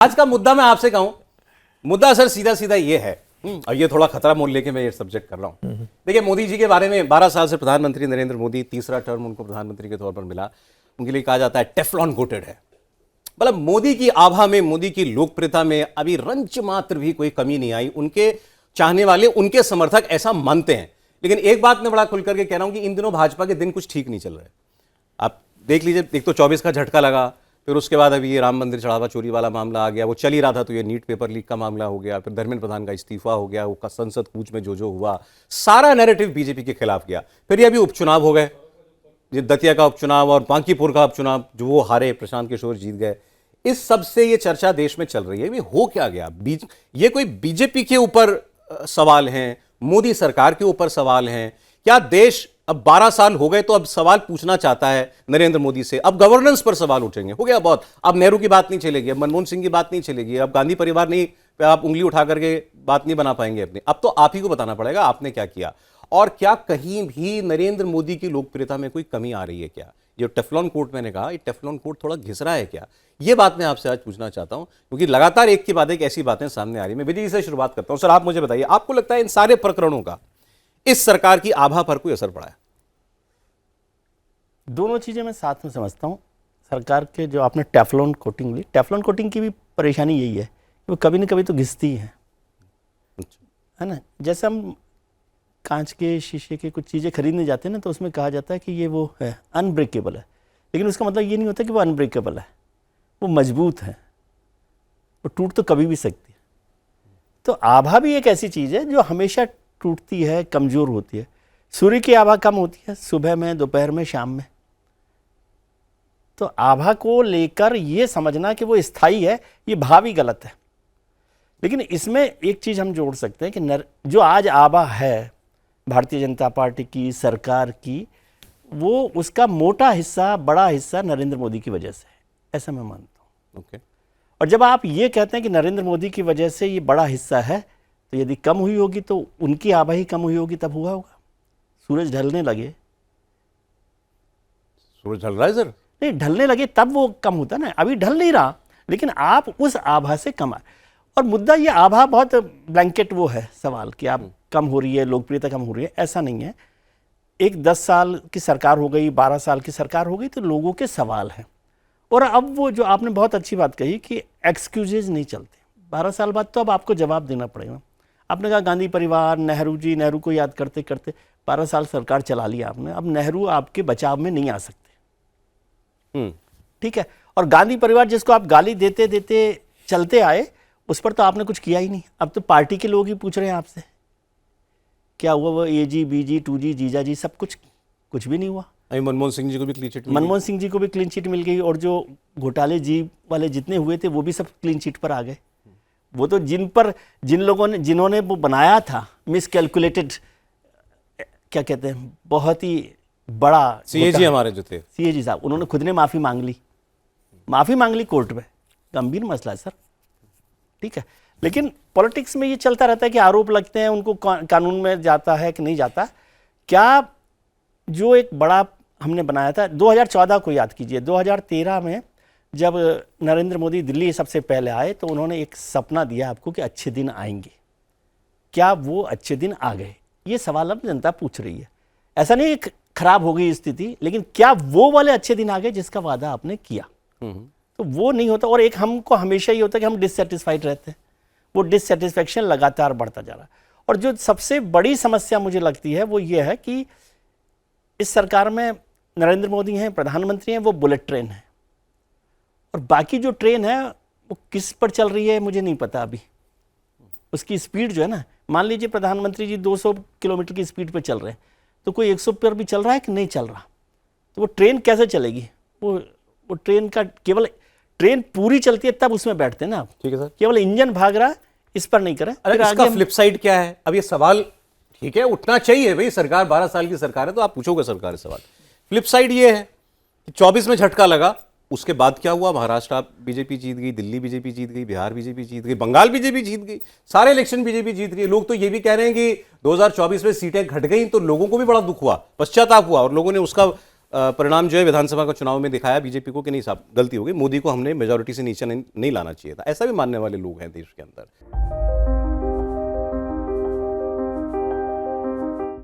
आज का मुद्दा मैं आपसे कहूं, मुद्दा सर सीधा सीधा ये है, और ये थोड़ा खतरा मोल लेके मैं ये सब्जेक्ट कर रहा हूं। देखिए, मोदी जी के बारे में 12 साल से प्रधानमंत्री नरेंद्र मोदी, तीसरा टर्म उनको प्रधानमंत्री के तौर पर मिला, उनके लिए कहा जाता है टेफ्लॉन कोटेड है। मतलब मोदी की आभा में, मोदी की लोकप्रियता में अभी रंच मात्र भी कोई कमी नहीं आई। उनके चाहने वाले, उनके समर्थक ऐसा मानते हैं। लेकिन एक बात मैं बड़ा खुल करके कह रहा हूं कि इन दिनों भाजपा के दिन कुछ ठीक नहीं चल रहे। आप देख लीजिए, एक तो 24 का झटका लगा, फिर उसके बाद अभी ये राम मंदिर चढ़ावा चोरी वाला मामला आ गया, वो चल ही रहा था तो ये नीट पेपर लीक का मामला हो गया, फिर धर्मेंद्र प्रधान का इस्तीफा हो गया, वो संसद कूच में जो हुआ, सारा नैरेटिव बीजेपी के खिलाफ गया। फिर ये अभी उपचुनाव हो गए, ये दतिया का उपचुनाव और बांकीपुर का उपचुनाव जो वो हारे, प्रशांत किशोर जीत गए। इस सब से ये चर्चा देश में चल रही है, हो क्या गया? ये कोई बीजेपी के ऊपर सवाल हैं, मोदी सरकार के ऊपर सवाल हैं? क्या देश अब 12 साल हो गए तो अब सवाल पूछना चाहता है नरेंद्र मोदी से? अब गवर्नेंस पर सवाल उठेंगे, हो गया बहुत। अब नेहरू की बात नहीं चलेगी, अब मनमोहन सिंह की बात नहीं चलेगी, अब गांधी परिवार नहीं पे आप उंगली उठा करके बात नहीं बना पाएंगे अपनी। अब तो आप ही को बताना पड़ेगा आपने क्या किया, और क्या कहीं भी नरेंद्र मोदी की लोकप्रियता में कोई कमी आ रही है क्या? ये टेफ्लॉन कोट मैंने कहा, ये टेफ्लॉन कोट थोड़ा घिस रहा है क्या? ये बात मैं आपसे आज पूछना चाहता हूं, क्योंकि लगातार एक के बाद एक ऐसी बातें सामने आ रही है। मैं विजय जी से शुरुआत करता हूं। सर, आप मुझे बताइए, आपको लगता है इन सारे प्रकरणों का इस सरकार की आभा पर कोई असर पड़ा है? दोनों चीज़ें मैं साथ में समझता हूँ। सरकार के जो आपने टेफ्लॉन कोटिंग ली, टेफ्लॉन कोटिंग की भी परेशानी यही है कि वो कभी न कभी तो घिसती है ना। जैसे हम कांच के शीशे के कुछ चीज़ें खरीदने जाते हैं ना, तो उसमें कहा जाता है कि ये वो है, अनब्रेकेबल है। लेकिन उसका मतलब ये नहीं होता कि वो अनब्रेकेबल है, वो मजबूत है, वो टूट तो कभी भी सकती है। तो आभा भी एक ऐसी चीज़ है जो हमेशा टूटती है, कमज़ोर होती है। सूर्य की आभा कम होती है सुबह में, दोपहर में, शाम में। तो आभा को लेकर ये समझना कि वो स्थायी है, ये भाव ही गलत है। लेकिन इसमें एक चीज़ हम जोड़ सकते हैं कि जो आज आभा है भारतीय जनता पार्टी की, सरकार की, वो उसका मोटा हिस्सा, बड़ा हिस्सा नरेंद्र मोदी की वजह से है, ऐसा मैं मानता हूँ। ओके। और जब आप ये कहते हैं कि नरेंद्र मोदी की वजह से ये बड़ा हिस्सा है, तो यदि कम हुई होगी तो उनकी आभा ही कम हुई होगी, तब हुआ होगा। सूरज ढलने लगे, सूरज ढल रहा है सर? नहीं, ढलने लगे तब वो कम होता ना। अभी ढल नहीं रहा, लेकिन आप उस आभा से कम आए। और मुद्दा ये आभा बहुत ब्लैंकेट वो है सवाल कि आप कम हो रही है, लोकप्रियता कम हो रही है, ऐसा नहीं है। एक 10 साल की सरकार हो गई, 12 साल की सरकार हो गई, तो लोगों के सवाल हैं। और अब वो जो आपने बहुत अच्छी बात कही कि एक्सक्यूजेज नहीं चलते। 12 साल बाद तो अब आपको जवाब देना पड़ेगा। आपने कहा गांधी परिवार, नेहरू जी, नेहरू को याद करते करते 12 साल सरकार चला लिया आपने। अब नेहरू आपके बचाव में नहीं आ सकते, ठीक है। और गांधी परिवार जिसको आप गाली देते देते चलते आए, उस पर तो आपने कुछ किया ही नहीं। अब तो पार्टी के लोग ही पूछ रहे हैं आपसे क्या हुआ। वो AG, BG, 2G, जीजा जी, सब कुछ भी नहीं हुआ। मनमोहन सिंह जी को भी क्लीन चिट, मनमोहन सिंह जी को भी क्लीन चिट मिल गई, और जो घोटाले जी वाले जितने हुए थे वो भी सब क्लीन चिट पर आ गए। वो तो जिन्होंने वो बनाया था मिसकैलकुलेटेड, क्या कहते हैं, बहुत ही बड़ा CAG हमारे जो थे, CAG साहब, उन्होंने खुद ने माफ़ी मांग ली कोर्ट में। गंभीर मसला है सर, ठीक है। लेकिन पॉलिटिक्स में ये चलता रहता है कि आरोप लगते हैं, उनको कानून में जाता है कि नहीं जाता। क्या जो एक बड़ा हमने बनाया था 2014 को याद कीजिए, 2013 में जब नरेंद्र मोदी दिल्ली सबसे पहले आए, तो उन्होंने एक सपना दिया आपको कि अच्छे दिन आएंगे। क्या वो अच्छे दिन आ गए? ये सवाल अब जनता पूछ रही है। ऐसा नहीं कि खराब हो गई स्थिति, लेकिन क्या वो वाले अच्छे दिन आ गए जिसका वादा आपने किया? तो वो नहीं होता। और एक हमको हमेशा ये होता है कि हम डिससेटिस्फाइड रहते हैं, वो डिससेटिस्फैक्शन लगातार बढ़ता जा रहा है। और जो सबसे बड़ी समस्या मुझे लगती है वो ये है कि इस सरकार में नरेंद्र मोदी हैं, प्रधानमंत्री हैं, वो बुलेट ट्रेन है, और बाकी जो ट्रेन है वो किस पर चल रही है मुझे नहीं पता अभी। उसकी स्पीड जो है ना, मान लीजिए प्रधानमंत्री जी 200 किलोमीटर की स्पीड पर चल रहे हैं, तो कोई 100 पर भी चल रहा है कि नहीं चल रहा? तो वो ट्रेन कैसे चलेगी? वो ट्रेन का केवल ट्रेन पूरी चलती है तब उसमें बैठते हैं ना, ठीक है सर। केवल इंजन भाग रहा है, इस पर नहीं करें। अरे इसका फ्लिप साइड क्या है? अब ये सवाल ठीक है, उठना चाहिए भाई। सरकार 12 साल की सरकार है तो आप पूछोगे सरकार से सवाल। फ्लिप साइड ये है कि 24 में झटका लगा, उसके बाद क्या हुआ? महाराष्ट्र बीजेपी जीत गई, दिल्ली बीजेपी जीत गई, बिहार बीजेपी जीत गई, बंगाल बीजेपी जीत गई, सारे इलेक्शन बीजेपी जीत रही है। लोग तो ये भी कह रहे हैं कि 2024 में सीटें घट गई, तो लोगों को भी बड़ा दुख हुआ, पश्चाताप हुआ, और लोगों ने उसका परिणाम जो है विधानसभा का चुनाव में दिखाया बीजेपी को कि नहीं साहब गलती हो गई, मोदी को हमने मेजोरिटी से नीचे नहीं लाना चाहिए था, ऐसा भी मानने वाले लोग हैं देश के अंदर।